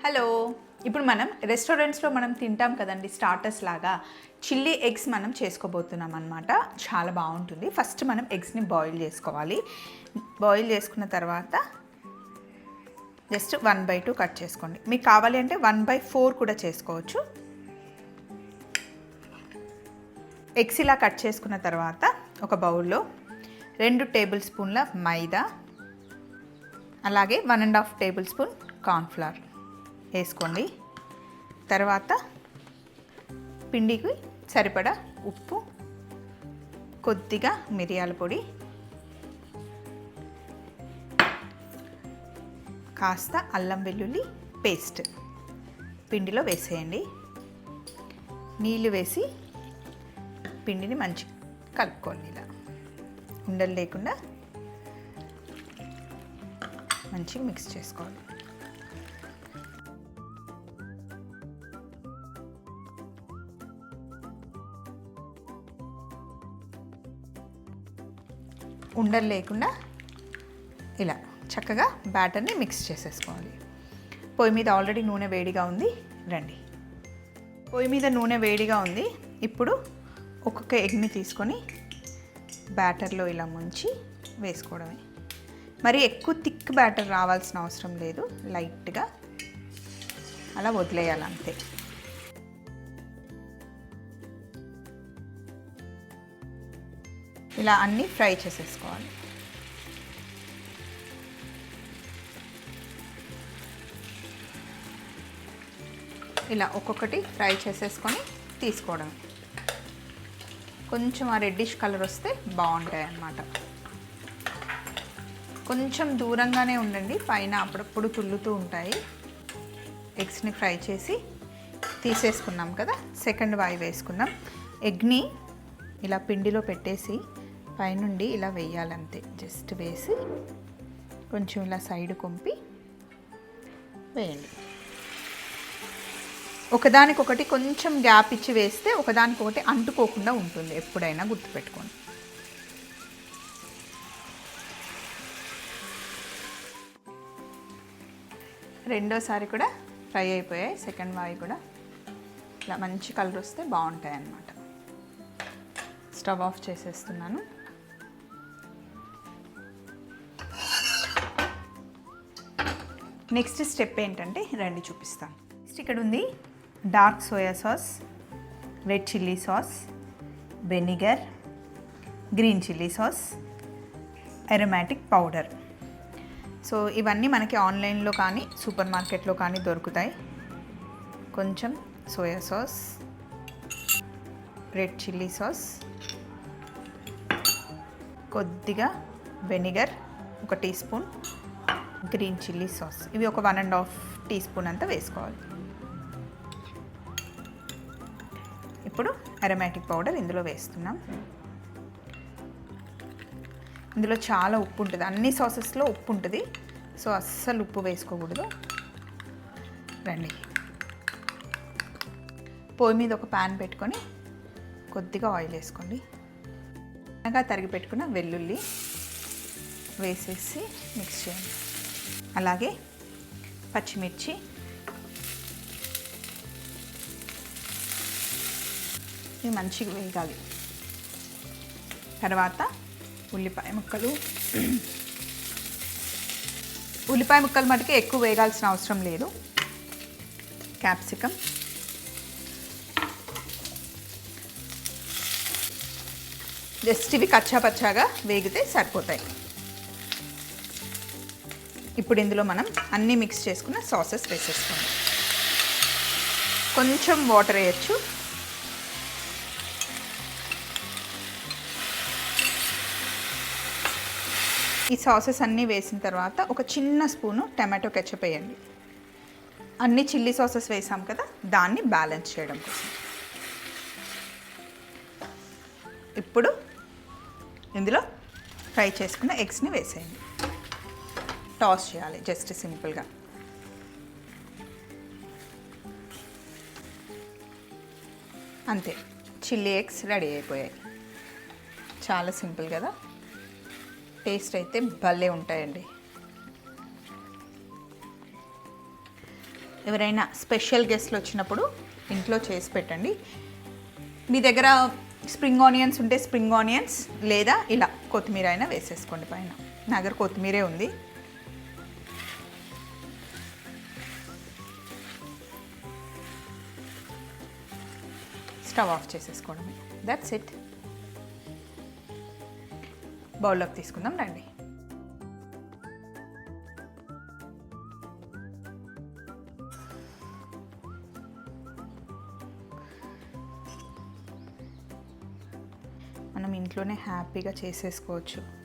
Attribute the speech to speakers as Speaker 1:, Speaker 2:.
Speaker 1: Hello. ఇప్పుడు మనం రెస్టారెంట్స్లో మనం తింటాం కదండి స్టార్టర్స్ లాగా చిల్లీ ఎగ్స్ మనం చేసుకోబోతున్నాం అనమాట. చాలా బాగుంటుంది. ఫస్ట్ మనం ఎగ్స్ని బాయిల్ చేసుకోవాలి. బాయిల్ చేసుకున్న తర్వాత జస్ట్ 1/2 కట్ చేసుకోండి. మీకు కావాలి అంటే 1/4 కూడా చేసుకోవచ్చు. ఎగ్స్ ఇలా కట్ చేసుకున్న తర్వాత ఒక బౌల్లో 2 టేబుల్ స్పూన్ల మైదా, అలాగే 1.5 టేబుల్ స్పూన్ కార్న్ఫ్లవర్ వేసుకోండి. తర్వాత పిండికి సరిపడా ఉప్పు, కొద్దిగా మిరియాల పొడి, కాస్త అల్లం వెల్లుల్లి పేస్ట్ పిండిలో వేసేయండి. నీళ్ళు వేసి పిండిని మంచిగా కలుపుకోండి. ఇలా ఉండలు లేకుండా మంచిగా మిక్స్ చేసుకోవాలి. ఉండలు లేకుండా ఇలా చక్కగా బ్యాటర్ని మిక్స్ చేసేసుకోవాలి. పొయ్యి మీద ఆల్రెడీ నూనె వేడిగా ఉంది. రండి, పొయ్యి మీద నూనె వేడిగా ఉంది. ఇప్పుడు ఒక్కొక్క ఎగ్ని తీసుకొని బ్యాటర్లో ఇలా ముంచి వేసుకోవడమే. మరి ఎక్కువ థిక్ బ్యాటర్ రావాల్సిన అవసరం లేదు. లైట్గా అలా వదిలేయాలి అంతే. ఇలా అన్నీ ఫ్రై చేసేసుకోవాలి. ఇలా ఒక్కొక్కటి ఫ్రై చేసేసుకొని తీసుకోవడం. కొంచెం ఆ రెడ్డిష్ కలర్ వస్తే బాగుంటాయి అన్నమాట. కొంచెం దూరంగానే ఉండండి, పైన అప్పుడప్పుడు తుల్లుతూ ఉంటాయి. ఎగ్స్ని ఫ్రై చేసి తీసేసుకున్నాం కదా. సెకండ్ వాయి వేసుకుందాం. ఎగ్ని ఇలా పిండిలో పెట్టేసి పైనుండి ఇలా వేయాలంతే. జస్ట్ వేసి కొంచెం ఇలా సైడ్ కొంపి వేయండి. ఒకదానికొకటి కొంచెం గ్యాప్ ఇచ్చి వేస్తే ఒకదానికొకటి అంటుకోకుండా ఉంటుంది. ఎప్పుడైనా గుర్తుపెట్టుకోండి. రెండోసారి కూడా ఫ్రై అయిపోయాయి. సెకండ్ వాయి కూడా ఇలా మంచి కలర్ వస్తే బాగుంటాయి అన్నమాట. స్టవ్ ఆఫ్ చేసేస్తున్నాను. నెక్స్ట్ స్టెప్ ఏంటంటే రండి చూపిస్తాను. నెక్స్ట్ ఇక్కడ ఉంది dark soya sauce, red chilli sauce, vinegar, green chilli sauce, aromatic powder. So ఇవన్నీ మనకి ఆన్లైన్లో కానీ సూపర్ మార్కెట్లో కానీ దొరుకుతాయి. కొంచెం soya sauce, red chilli sauce, కొద్దిగా vinegar, 1 teaspoon, green chilli sauce. ఇవి ఒక 1.5 టీ స్పూన్ అంతా వేసుకోవాలి. ఇప్పుడు అరోమాటిక్ పౌడర్ ఇందులో వేస్తున్నాం. ఇందులో చాలా ఉప్పు ఉంటుంది. అన్ని సాసెస్లో ఉప్పు ఉంటుంది. సో అస్సలు ఉప్పు వేసుకోకూడదు. రండి, పొయ్యి మీద ఒక ప్యాన్ పెట్టుకొని కొద్దిగా ఆయిల్ వేసుకోండి. బాగా తరిగి పెట్టుకున్న వెల్లుల్లి వేసేసి మిక్స్ చేయండి. అలాగే పచ్చిమిర్చి, ఇవి మంచిగా వేగాలి. తర్వాత ఉల్లిపాయ ముక్కలు. ఉల్లిపాయ ముక్కలు మటుకు ఎక్కువ వేగాల్సిన అవసరం లేదు. క్యాప్సికమ్, జస్ట్ ఇవి కచ్చాపచ్చాగా వేగితే సరిపోతాయి. ఇప్పుడు ఇందులో మనం అన్నీ మిక్స్ చేసుకున్న సాసెస్ వేసేసుకోండి. కొంచెం వాటర్ వేయచ్చు. ఈ సాసెస్ అన్నీ వేసిన తర్వాత ఒక చిన్న స్పూను టమాటో కెచప్ వేయండి. అన్ని చిల్లీ సాసెస్ వేసాం కదా, దాన్ని బ్యాలెన్స్ చేయడం కోసం. ఇప్పుడు ఇందులో ఫ్రై చేసుకున్న ఎగ్స్ని వేసేయండి. టాస్ చేయాలి జస్ట్ సింపుల్గా. అంతే, చిల్లీ ఎగ్స్ రెడీ అయిపోయాయి. చాలా సింపుల్ కదా. టేస్ట్ అయితే భలే ఉంటాయండి. ఎవరైనా స్పెషల్ గెస్ట్లు వచ్చినప్పుడు ఇంట్లో చేసి పెట్టండి. మీ దగ్గర స్ప్రింగ్ ఆనియన్స్ ఉంటే స్ప్రింగ్ ఆనియన్స్, లేదా ఇలా కొత్తిమీర అయినా వేసేసుకోండి పైన. నా దగ్గర కొత్తిమీరే ఉంది. స్టవ్ ఆఫ్ చేసేసుకోవడమే. That's it. బౌల్లోకి తీసుకుందాం రండి. మనం ఇంట్లోనే హ్యాపీగా చేసేసుకోవచ్చు.